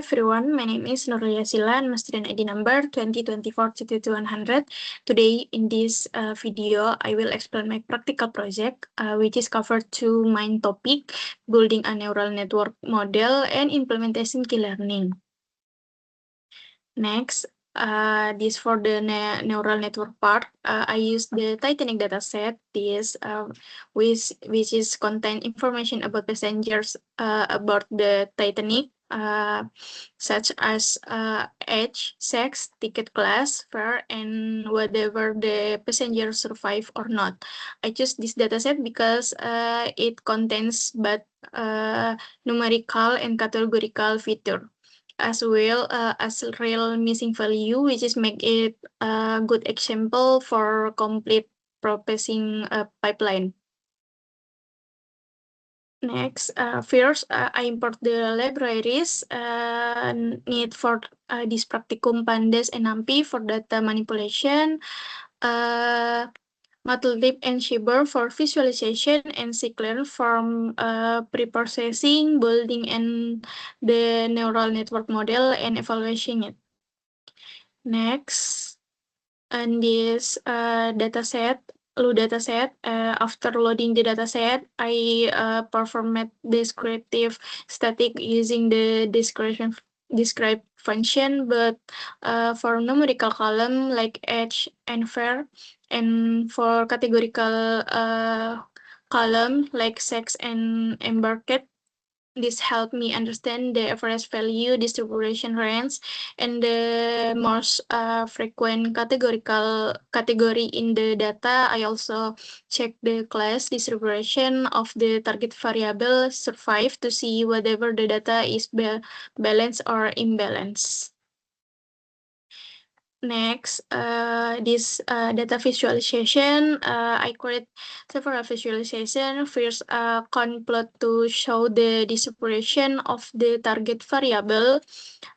everyone, my name is Nurul Yasila and my student ID number 2024-22100. Today in this video, I will explain my practical project, which is covered two main topic, building a neural network model and implementation key learning. Next, this for the neural network part, I use the Titanic dataset, which is contain information about passengers about the Titanic, such as age, sex, ticket class, fare, and whether the passenger survive or not. I choose this dataset because it contains both numerical and categorical feature, as well as real missing value, which is make it a good example for complete processing pipeline. Next, first, I import the libraries need for this practicum Pandas and NumPy for data manipulation, Matplotlib and Shibor for visualization, and Scikit for pre-processing, building, and the neural network model and evaluating it. Next, and this dataset, after loading the dataset, I performed descriptive static using the describe function, but for numerical column like age and fare, and for categorical column like sex and embarked. This helped me understand the average value distribution range and the most frequent category in the data. I also check the class distribution of the target variable survive to see whether the data is balanced or imbalanced. Next, this data visualization, I create several visualization. First, conplot to show the distribution of the target variable.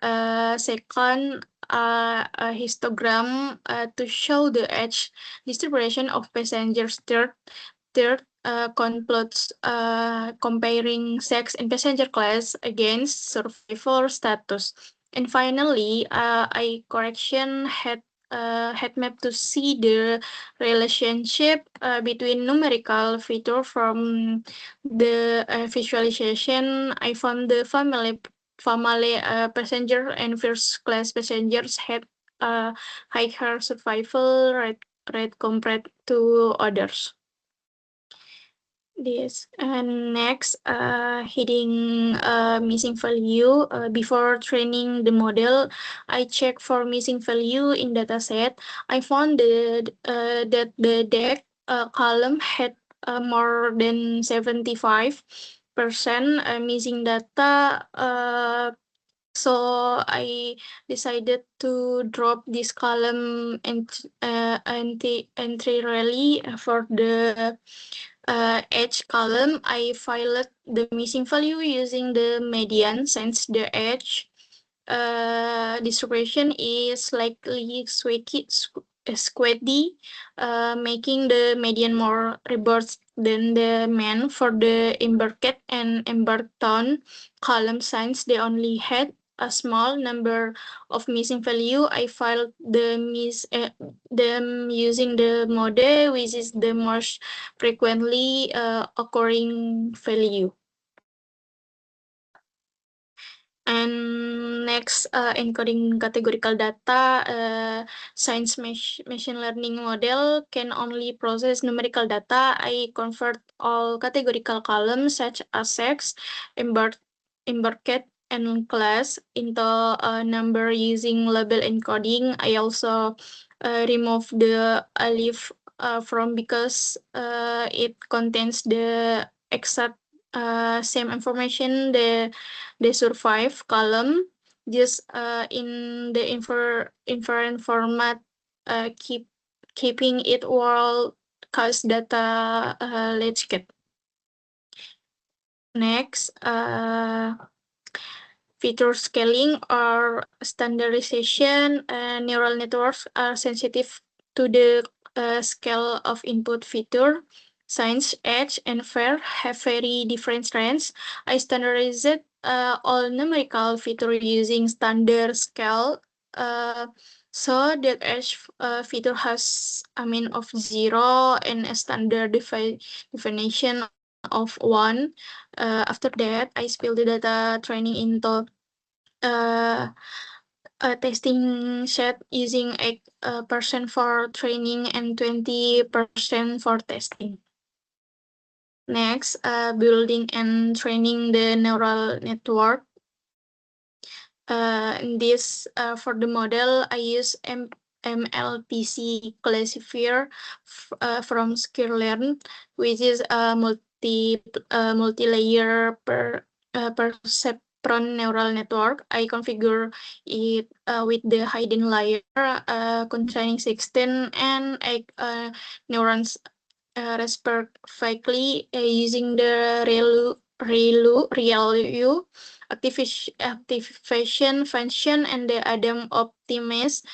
Second, a histogram to show the age distribution of passengers. Third, complots comparing sex and passenger class against survivor status. And finally, I correction head map to see the relationship between numerical feature from the visualization. I found the family passenger and first class passengers had higher survival rate compared to others. This and next, hitting missing value. Before training the model, I check for missing value in dataset. I found that the deck column had more than 75% missing data. So I decided to drop this column entirely for the edge column. I filed the missing value using the median, since the edge distribution is slightly squiddy, making the median more robust than the mean. For the embarked and embarked down column, since they only had a small number of missing value, I filed them using the mode, which is the most frequently occurring value. And next, encoding categorical data. Since machine learning model can only process numerical data, I convert all categorical columns such as sex, embarked, and class into a number using label encoding. I also remove the alif from because it contains the exact same information the survive column, just in the inference format, keeping it world cause data let's get. Next, feature scaling or standardization. Neural networks are sensitive to the scale of input feature. Since age and fare have very different range, I standardized all numerical feature using standard scale. So that each feature has a mean of 0 and a standard definition of 1. After that, I spill the data training into a testing set using 8% for training and 20% for testing. Next, building and training the neural network. For the model, I use MLPC classifier from Sklearn, which is a multi-layer perceptron neural network. I configure it with the hidden layer containing 16 and 8 neurons respectively using the ReLU activation function and the Adam optimist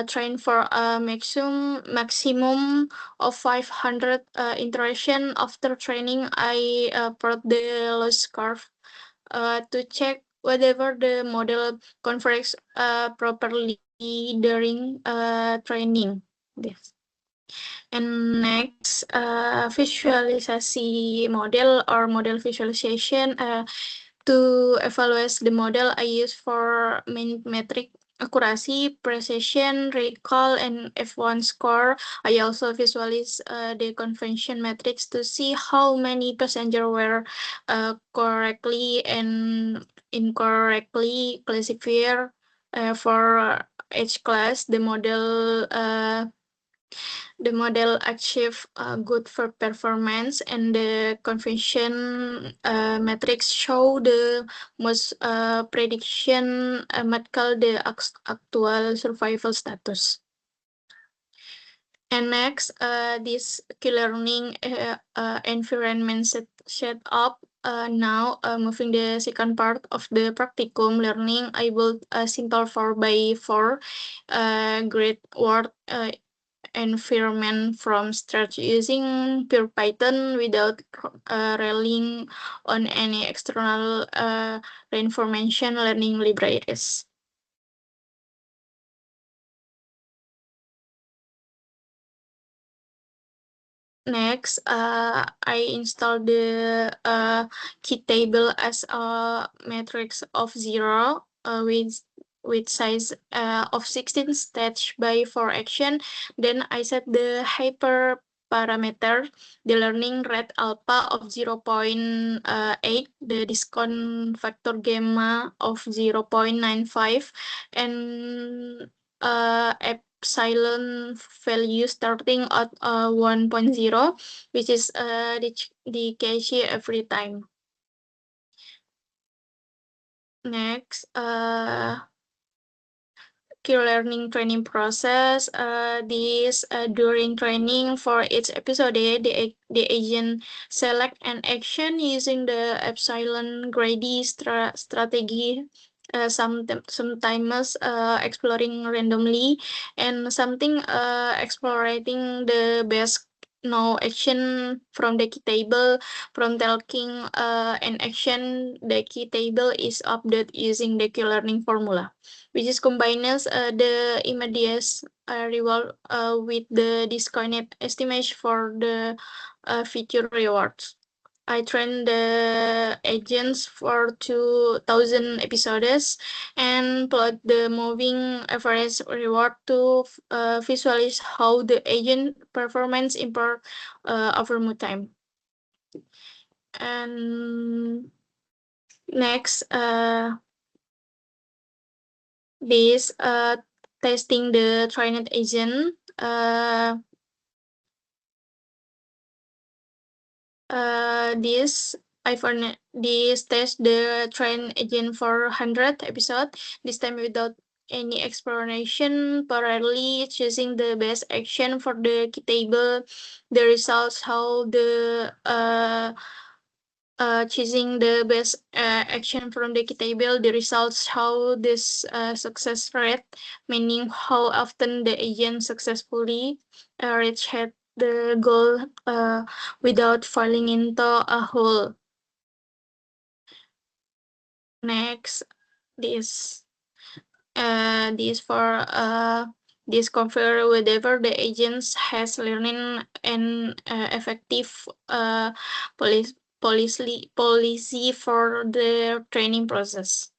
trained for a maximum of 500 iteration. After training, I plot the loss curve to check whether the model converges properly during training. This. And next, visualisasi model or model visualization. To evaluate the model, I use for main metric accuracy, precision, recall, and F1 score. I also visualize the convention metrics to see how many passengers were correctly and incorrectly classified for each class. The model achieve good for performance, and the convention metrics show the most prediction medical the actual survival status. And next, this key-learning environment set up. Now, moving the second part of the practicum learning, I built a simple 4x4 grid word environment from scratch using pure Python without relying on any external reinforcement learning libraries. Next, I installed the key table as a matrix of 0 with size of 16 stage by 4 action. Then I set the hyper parameter, the learning rate alpha of 0.8, the discount factor gamma of 0.95, and epsilon value starting at 1.0, which is the cache every time. Next, key learning training process. During training for each episode, the agent select an action using the epsilon grady strategy. Sometimes exploring randomly, and something exploring the best no action from the key table. From taking an action, the key table is updated using the key learning formula, which is combines the immediate reward with the discounted estimation for the future rewards. I trained the agents for 2,000 episodes and plot the moving average reward to visualize how the agent performance improve over time. And next, this testing the trained agent. This test the train agent for 100 episode. This time without any explanation, parallelly choosing the best action for the key table. The results how the choosing the best action from the key table. The results how this success rate, meaning how often the agent successfully reach the goal without falling into a hole. Next, this for discover whether the agents has learning and effective policy for the training process.